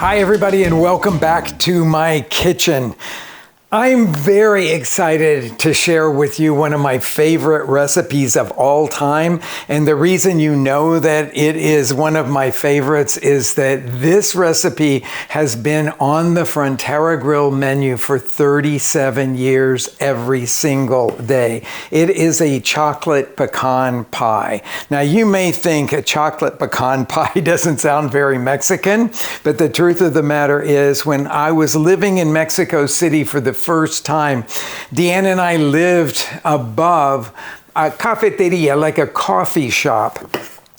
Hi everybody and welcome back to my kitchen. I'm very excited to share with you one of my favorite recipes of all time. And the reason you know that it is one of my favorites is that this recipe has been on the Frontera Grill menu for 37 years every single day. It is a chocolate pecan pie. Now you may think a chocolate pecan pie doesn't sound very Mexican, but the truth of the matter is when I was living in Mexico City for the first time, Deanne and I lived above a cafeteria, like a coffee shop.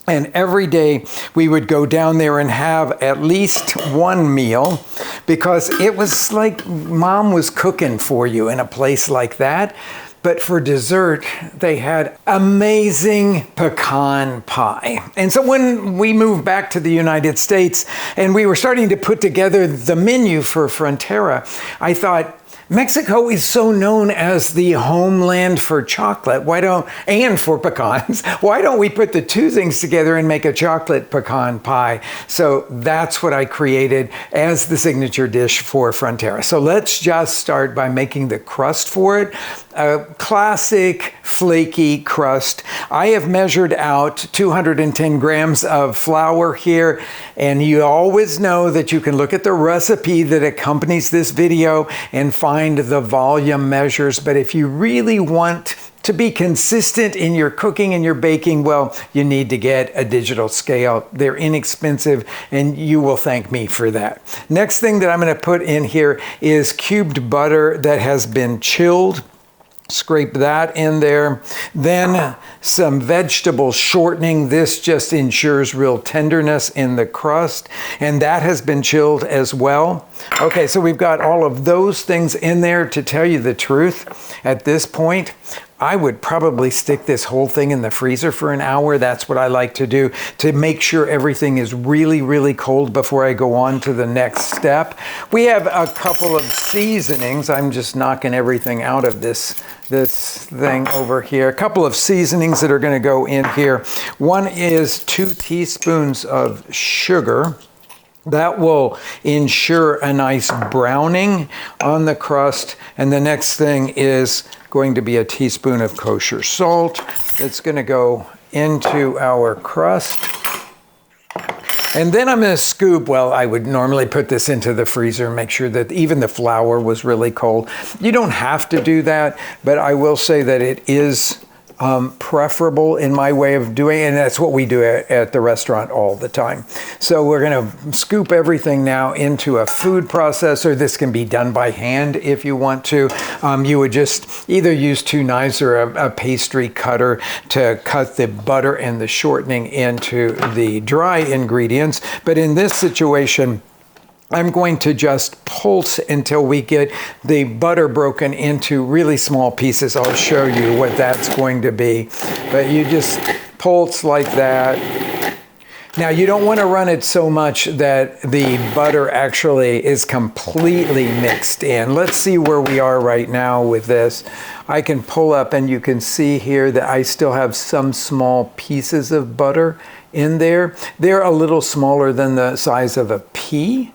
And every day we would go down there and have at least one meal because it was like mom was cooking for you in a place like that. But for dessert, they had amazing pecan pie. And so when we moved back to the United States and we were starting to put together the menu for Frontera, I thought, Mexico is so known as the homeland for chocolate. And for pecans. Why don't we put the two things together and make a chocolate pecan pie? So that's what I created as the signature dish for Frontera. So let's just start by making the crust for it. A classic flaky crust. I have measured out 210 grams of flour here, and you always know that you can look at the recipe that accompanies this video and find the volume measures. But if you really want to be consistent in your cooking and your baking, well, you need to get a digital scale. They're inexpensive and you will thank me for that. Next thing that I'm going to put in here is cubed butter that has been chilled. Scrape that in there. Then some vegetable shortening. This just ensures real tenderness in the crust. And that has been chilled as well. Okay, so we've got all of those things in there. To tell you the truth, at this point, I would probably stick this whole thing in the freezer for an hour. That's what I like to do to make sure everything is really, really cold before I go on to the next step. We have a couple of seasonings. I'm just knocking everything out of this thing over here. A couple of seasonings that are going to go in here. One is 2 teaspoons of sugar. That will ensure a nice browning on the crust. And the next thing is going to be a teaspoon of kosher salt. It's going to go into our crust. And then I'm going to scoop, well, I would normally put this into the freezer and make sure that even the flour was really cold. You don't have to do that, but I will say that it is preferable in my way of doing it, and that's what we do at the restaurant all the time. So we're going to scoop everything now into a food processor. This can be done by hand if you want to. You would just either use 2 knives or a pastry cutter to cut the butter and the shortening into the dry ingredients. But in this situation, I'm going to just pulse until we get the butter broken into really small pieces. I'll show you what that's going to be. But you just pulse like that. Now you don't want to run it so much that the butter actually is completely mixed in. Let's see where we are right now with this. I can pull up and you can see here that I still have some small pieces of butter in there. They're a little smaller than the size of a pea.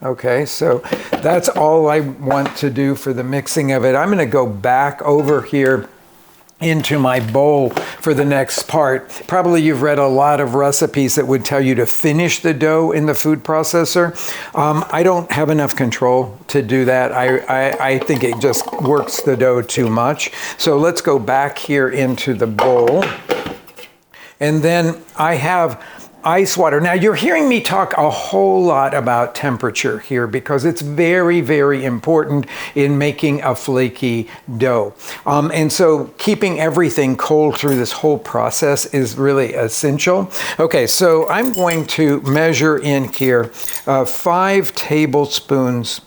Okay, so that's all I want to do for the mixing of it. I'm going to go back over here into my bowl for the next part. Probably you've read a lot of recipes that would tell you to finish the dough in the food processor. I don't have enough control to do that. I think it just works the dough too much. So let's go back here into the bowl. And then I have ice water. Now you're hearing me talk a whole lot about temperature here because it's very, very important in making a flaky dough. And so keeping everything cold through this whole process is really essential. Okay, so I'm going to measure in here 5 tablespoons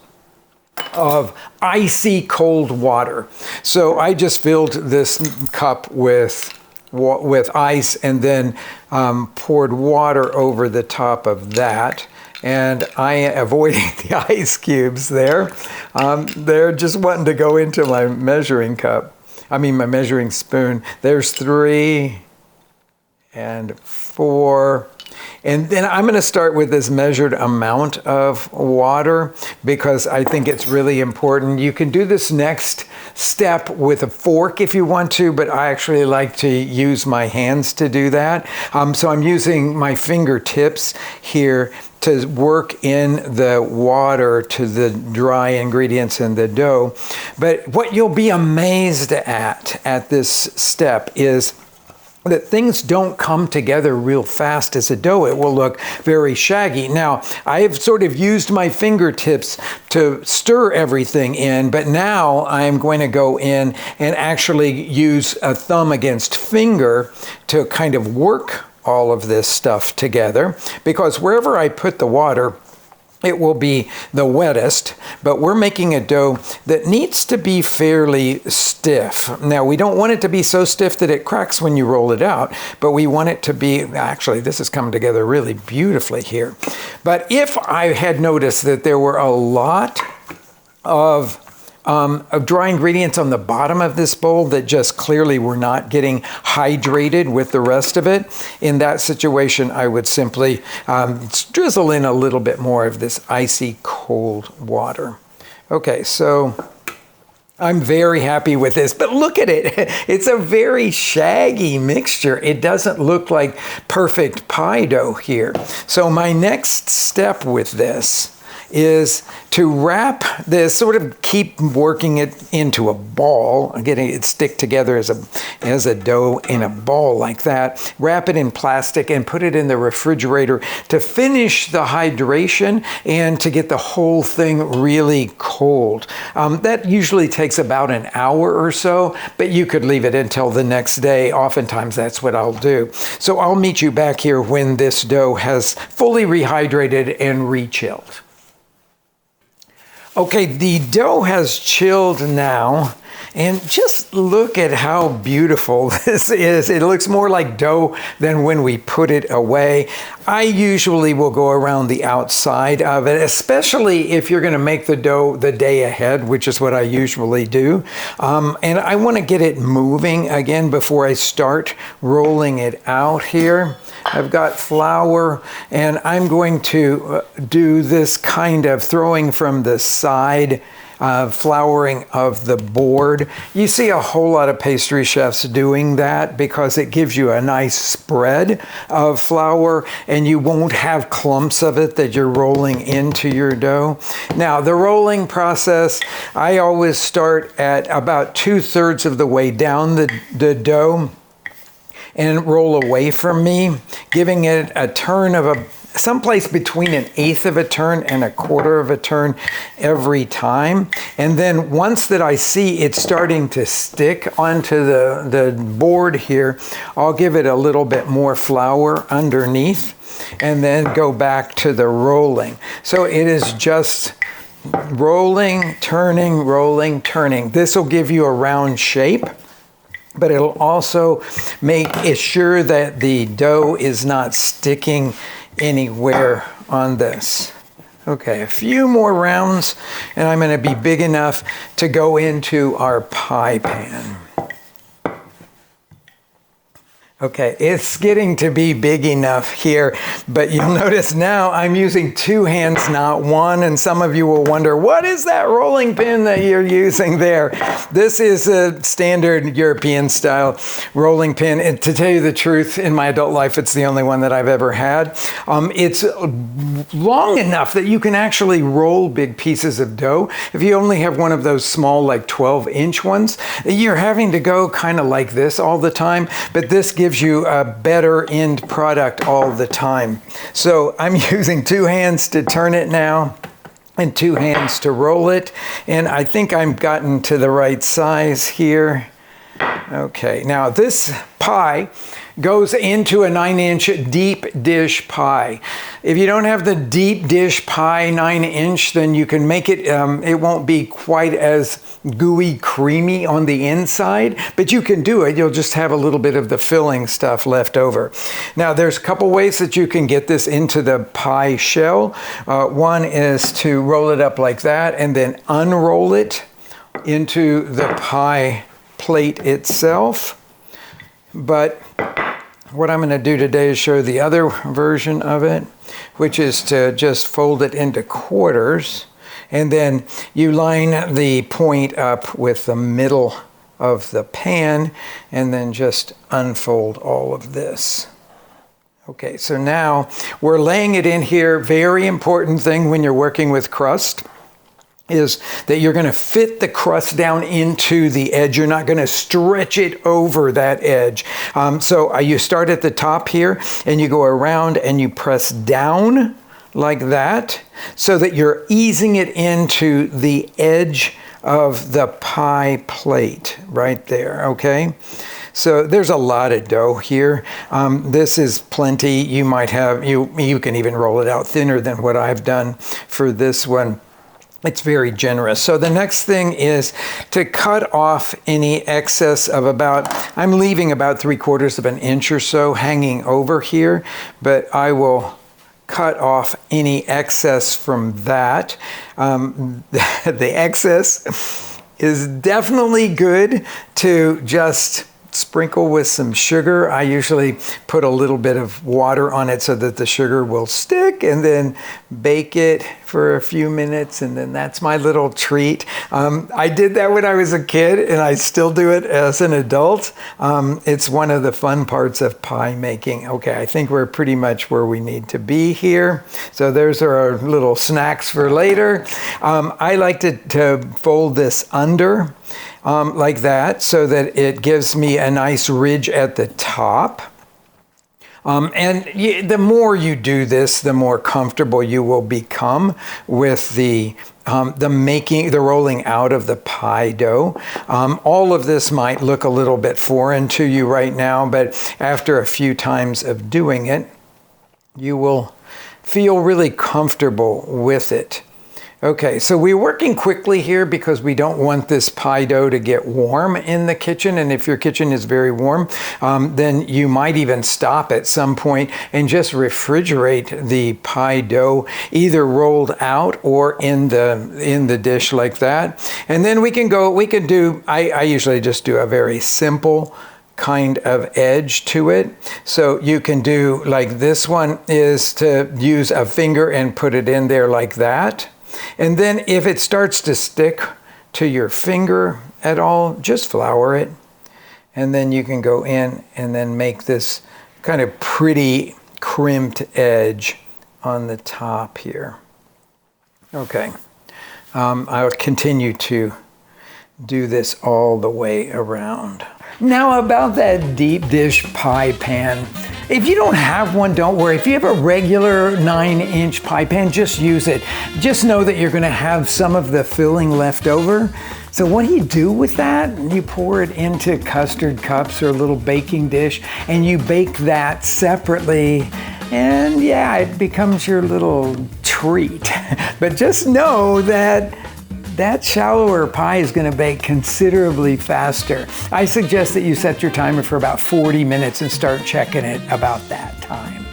of icy cold water. So I just filled this cup with ice and then poured water over the top of that. And I am avoiding the ice cubes there. They're just wanting to go into my measuring cup. My measuring spoon. There's 3 and 4. And then I'm going to start with this measured amount of water because I think it's really important. You can do this next step with a fork if you want to, but I actually like to use my hands to do that. So I'm using my fingertips here to work in the water to the dry ingredients in the dough. But what you'll be amazed at this step is that things don't come together real fast as a dough. It will look very shaggy. Now, I have sort of used my fingertips to stir everything in, but now I'm going to go in and actually use a thumb against finger to kind of work all of this stuff together, because wherever I put the water, it will be the wettest, but we're making a dough that needs to be fairly stiff. Now, we don't want it to be so stiff that it cracks when you roll it out, but we want it to be, actually, this is coming together really beautifully here. But if I had noticed that there were a lot of dry ingredients on the bottom of this bowl that just clearly were not getting hydrated with the rest of it, in that situation, I would simply drizzle in a little bit more of this icy cold water. Okay, so I'm very happy with this, but look at it. It's a very shaggy mixture. It doesn't look like perfect pie dough here. So my next step with this is to wrap this, sort of keep working it into a ball, getting it stick together as a dough in a ball like that, wrap it in plastic and put it in the refrigerator to finish the hydration and to get the whole thing really cold. That usually takes about an hour or so, but you could leave it until the next day. Oftentimes that's what I'll do. So I'll meet you back here when this dough has fully rehydrated and re-chilled. Okay, the dough has chilled now, and just look at how beautiful this is. It looks more like dough than when we put it away. I usually will go around the outside of it, especially if you're going to make the dough the day ahead, which is what I usually do. And I want to get it moving again before I start rolling it out here. I've got flour, and I'm going to do this kind of throwing from the side flouring of the board. You see a whole lot of pastry chefs doing that because it gives you a nice spread of flour and you won't have clumps of it that you're rolling into your dough. Now, the rolling process, I always start at about 2/3 of the way down the dough and roll away from me, giving it a turn of someplace between 1/8 of a turn and 1/4 of a turn every time. And then once that I see it's starting to stick onto the board here, I'll give it a little bit more flour underneath and then go back to the rolling. So it is just rolling, turning. This will give you a round shape, but it'll also make sure that the dough is not sticking anywhere on this. Okay, a few more rounds and I'm going to be big enough to go into our pie pan. Okay, it's getting to be big enough here, but you'll notice now I'm using 2 hands, not one, and some of you will wonder, what is that rolling pin that you're using there? This is a standard European style rolling pin, and to tell you the truth, in my adult life, it's the only one that I've ever had. It's long enough that you can actually roll big pieces of dough. If you only have one of those small, like 12-inch ones, you're having to go kind of like this all the time, but this gives you a better end product all the time. So I'm using 2 hands to turn it now and 2 hands to roll it. And I think I've gotten to the right size here. Okay, now this pie goes into a 9-inch deep dish pie. If you don't have the deep dish pie 9-inch, then you can make it, it won't be quite as gooey creamy on the inside, but you can do it. You'll just have a little bit of the filling stuff left over. Now, there's a couple ways that you can get this into the pie shell. One is to roll it up like that and then unroll it into the pie plate itself. But what I'm going to do today is show the other version of it, which is to just fold it into quarters. And then you line the point up with the middle of the pan and then just unfold all of this. Okay, so now we're laying it in here. Very important thing when you're working with crust is that you're going to fit the crust down into the edge. You're not going to stretch it over that edge. So you start at the top here and you go around and you press down like that so that you're easing it into the edge of the pie plate right there, okay? So there's a lot of dough here. This is plenty. You might have, you can even roll it out thinner than what I've done for this one. It's very generous. So the next thing is to cut off any excess of I'm leaving about 3/4 of an inch or so hanging over here, but I will cut off any excess from that. The excess is definitely good to just sprinkle with some sugar. I usually put a little bit of water on it so that the sugar will stick, and then bake it for a few minutes, and then that's my little treat. I did that when I was a kid, and I still do it as an adult. It's one of the fun parts of pie making. Okay, I think we're pretty much where we need to be here. So there's our little snacks for later. I like to fold this under like that so that it gives me a nice ridge at the top. And the more you do this, the more comfortable you will become with the rolling out of the pie dough. All of this might look a little bit foreign to you right now, but after a few times of doing it, you will feel really comfortable with it. Okay, so we're working quickly here because we don't want this pie dough to get warm in the kitchen. And if your kitchen is very warm, then you might even stop at some point and just refrigerate the pie dough, either rolled out or in the dish like that. And then I usually just do a very simple kind of edge to it. So you can do like this one is to use a finger and put it in there like that. And then if it starts to stick to your finger at all, just flour it. And then you can go in and then make this kind of pretty crimped edge on the top here. Okay, I'll continue to do this all the way around. Now about that deep dish pie pan. If you don't have one, don't worry. If you have a regular 9-inch pie pan, just use it. Just know that you're going to have some of the filling left over. So what do you do with that? You pour it into custard cups or a little baking dish, and you bake that separately. And yeah, it becomes your little treat. But just know that shallower pie is going to bake considerably faster. I suggest that you set your timer for about 40 minutes and start checking it about that time.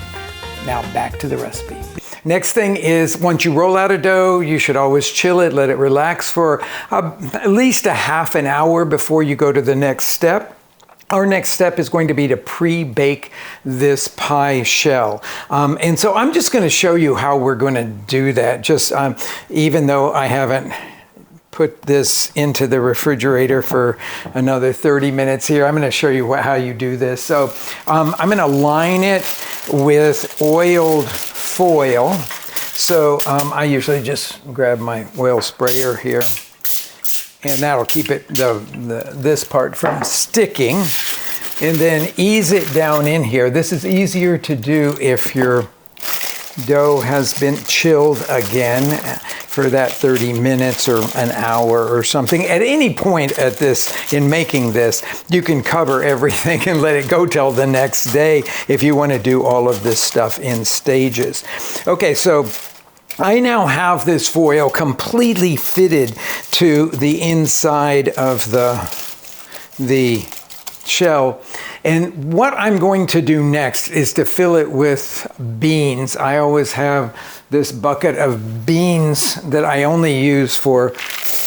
Now back to the recipe. Next thing is, once you roll out a dough, you should always chill it, let it relax for at least a half an hour before you go to the next step. Our next step is going to be to pre-bake this pie shell. And so I'm just going to show you how we're going to do that. Just even though I haven't put this into the refrigerator for another 30 minutes here, I'm going to show you how you do this. So I'm going to line it with oiled foil. So I usually just grab my oil sprayer here, and that'll keep this part from sticking. And then ease it down in here. This is easier to do if your dough has been chilled again for that 30 minutes or an hour or something. At any point in making this, you can cover everything and let it go till the next day if you want to do all of this stuff in stages. Okay, so I now have this foil completely fitted to the inside of the shell. And what I'm going to do next is to fill it with beans. I always have this bucket of beans that I only use for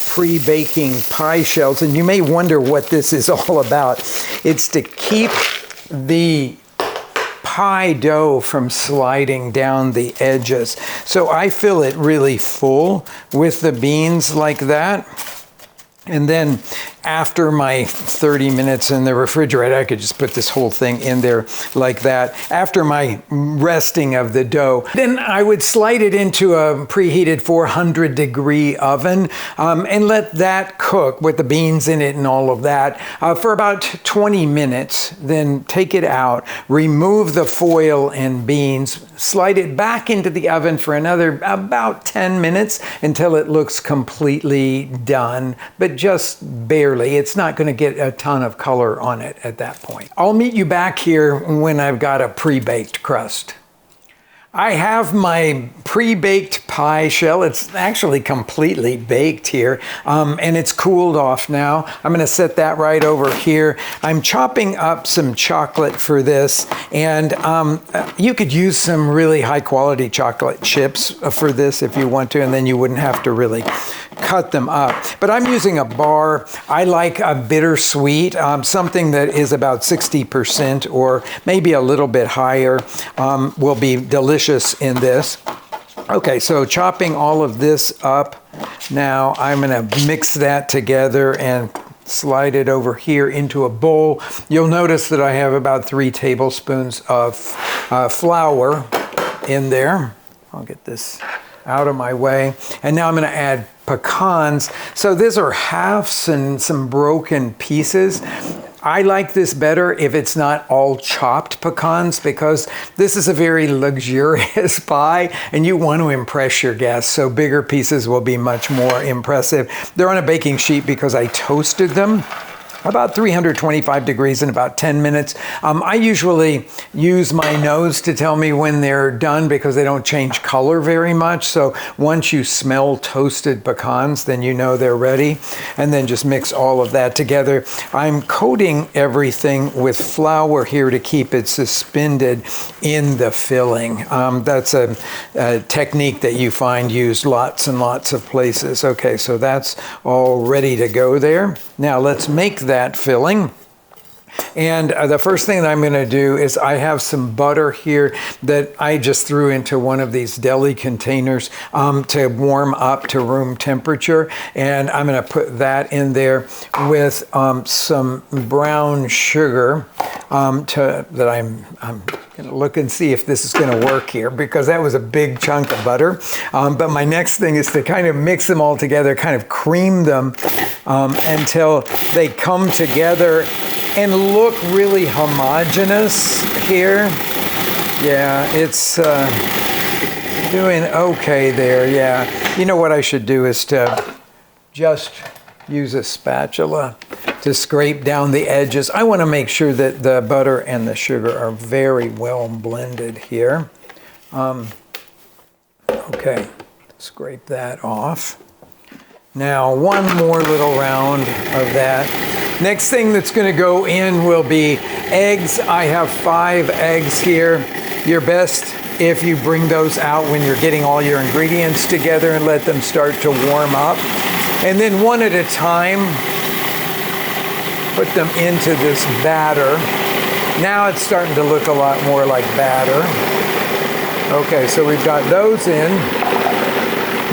pre-baking pie shells. And you may wonder what this is all about. It's to keep the pie dough from sliding down the edges. So I fill it really full with the beans like that. And then after my 30 minutes in the refrigerator, I could just put this whole thing in there like that. After my resting of the dough, then I would slide it into a preheated 400-degree oven and let that cook with the beans in it and all of that for about 20 minutes. Then take it out, remove the foil and beans, slide it back into the oven for another about 10 minutes until it looks completely done, but just barely. It's not going to get a ton of color on it at that point. I'll meet you back here when I've got a pre-baked crust. I have my pre-baked pie shell. It's actually completely baked here, and it's cooled off now. I'm going to set that right over here. I'm chopping up some chocolate for this, and you could use some really high-quality chocolate chips for this if you want to, and then you wouldn't have to really cut them up. But I'm using a bar. I like a bittersweet, something that is about 60% or maybe a little bit higher will be delicious in this. Okay, so chopping all of this up. Now I'm going to mix that together and slide it over here into a bowl. You'll notice that I have about 3 tablespoons of flour in there. I'll get this out of my way. And now I'm going to add pecans. So these are halves and some broken pieces. I like this better if it's not all chopped pecans, because this is a very luxurious pie and you want to impress your guests. So bigger pieces will be much more impressive. They're on a baking sheet because I toasted them about 325 degrees in about 10 minutes. I usually use my nose to tell me when they're done because they don't change color very much. So once you smell toasted pecans, then you know they're ready. And then just mix all of that together. I'm coating everything with flour here to keep it suspended in the filling. That's a technique that you find used lots and lots of places. Okay, so that's all ready to go there. Now let's make that filling. And the first thing that I'm going to do is I have some butter here that I just threw into one of these deli containers to warm up to room temperature. And I'm going to put that in there with some brown sugar that I'm going to look and see if this is going to work here, because that was a big chunk of butter. But my next thing is to kind of mix them all together, kind of cream them until they come together and look really homogeneous here. Yeah, it's doing okay there, yeah. You know what I should do is to just use a spatula to scrape down the edges. I want to make sure that the butter and the sugar are very well blended here. Okay, scrape that off. Now, one more little round of that. Next thing that's going to go in will be eggs. I have 5 eggs here. You're best if you bring those out when you're getting all your ingredients together and let them start to warm up. And then one at a time, put them into this batter. Now it's starting to look a lot more like batter. Okay, so we've got those in.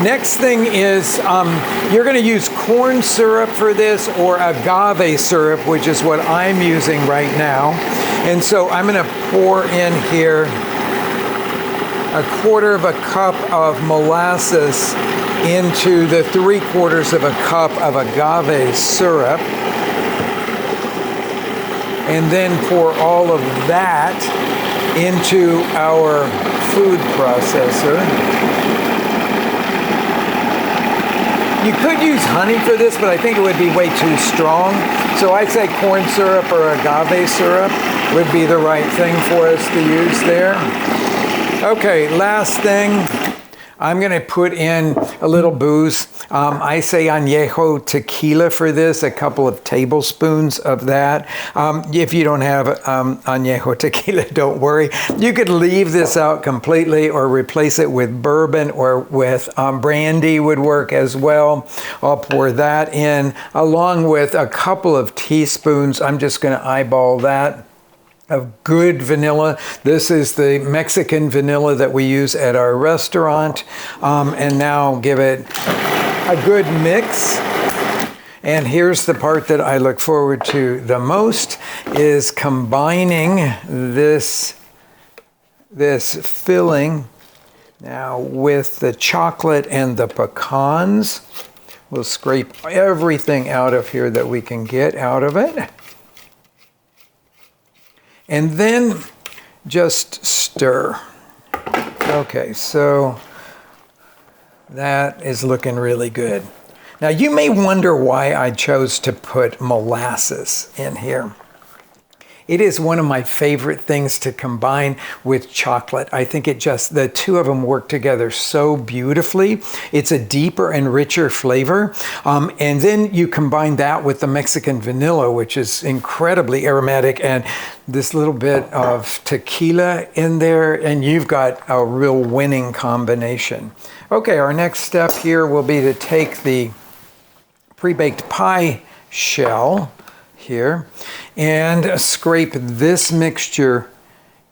Next thing is you're going to use corn syrup for this or agave syrup, which is what I'm using right now. And so I'm going to pour in here 1/4 cup of molasses into the 3/4 cup of agave syrup. And then pour all of that into our food processor. You could use honey for this, but I think it would be way too strong. So I'd say corn syrup or agave syrup would be the right thing for us to use there. Okay, last thing. I'm going to put in a little booze. I say añejo tequila for this, a couple of tablespoons of that. If you don't have añejo tequila, don't worry. You could leave this out completely or replace it with bourbon or with brandy would work as well. I'll pour that in along with a couple of teaspoons. I'm just going to eyeball that. of good vanilla. This is the Mexican vanilla that we use at our restaurant. And now give it a good mix. And here's the part that I look forward to the most, is combining this filling now with the chocolate and the pecans. We'll scrape everything out of here that we can get out of it. And then just stir. Okay, so that is looking really good. Now you may wonder why I chose to put molasses in here. It is one of my favorite things to combine with chocolate. I think the two of them work together so beautifully. It's a deeper and richer flavor. And then you combine that with the Mexican vanilla, which is incredibly aromatic, and this little bit of tequila in there, and you've got a real winning combination. Okay, our next step here will be to take the pre-baked pie shell here and scrape this mixture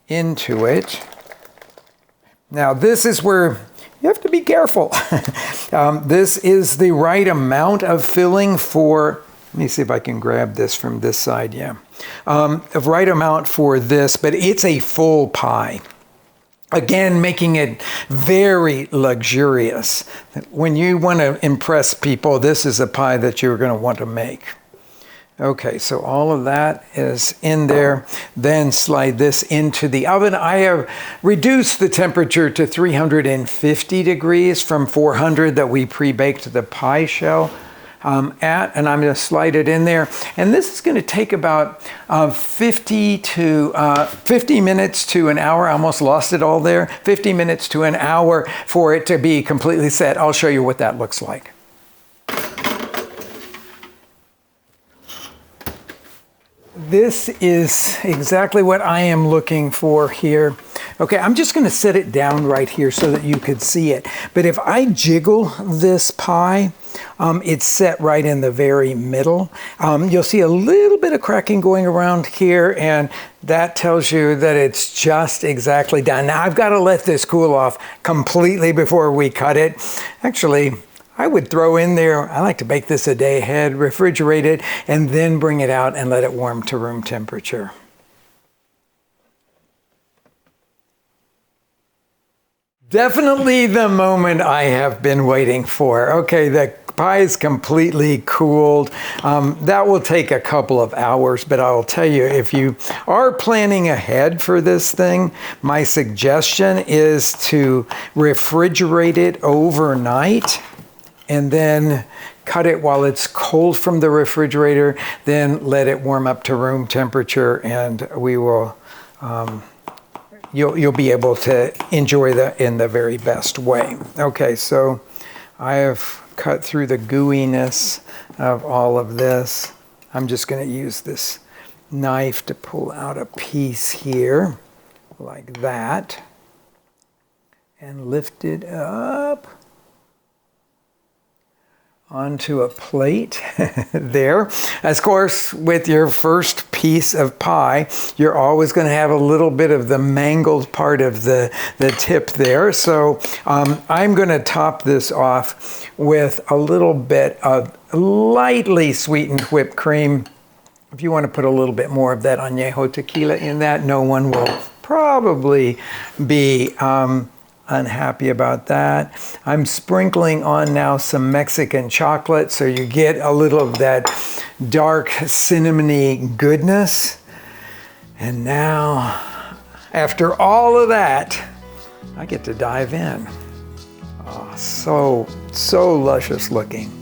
into it. Now this is where you have to be careful. This is the right amount of filling for, let me see if I can grab this from this side, yeah. The right amount for this, but it's a full pie. Again, making it very luxurious. When you want to impress people, this is a pie that you're going to want to make. Okay, so all of that is in there. Then slide this into the oven. I have reduced the temperature to 350 degrees from 400 that we pre-baked the pie shell at, and I'm going to slide it in there. And this is going to take about 50 minutes to an hour. I almost lost it all there. 50 minutes to an hour for it to be completely set. I'll show you what that looks like. This is exactly what I am looking for here. Okay, I'm just going to set it down right here so that you could see it. But if I jiggle this pie, it's set right in the very middle. You'll see a little bit of cracking going around here, and that tells you that it's just exactly done. Now I've got to let this cool off completely before we cut it. Actually, I would throw in there, I like to bake this a day ahead, refrigerate it, and then bring it out and let it warm to room temperature. Definitely the moment I have been waiting for. Okay, the pie is completely cooled. That will take a couple of hours, but I'll tell you, if you are planning ahead for this thing, my suggestion is to refrigerate it overnight and then cut it while it's cold from the refrigerator, then let it warm up to room temperature, and we will, you'll be able to enjoy that in the very best way. Okay, so I have cut through the gooiness of all of this. I'm just going to use this knife to pull out a piece here, like that, and lift it up onto a plate there. Of course, with your first piece of pie, you're always going to have a little bit of the mangled part of the tip there. So I'm going to top this off with a little bit of lightly sweetened whipped cream. If you want to put a little bit more of that añejo tequila in that, no one will probably be unhappy about that. I'm sprinkling on now some Mexican chocolate so you get a little of that dark cinnamony goodness. And now, after all of that, I get to dive in. Oh, so luscious looking.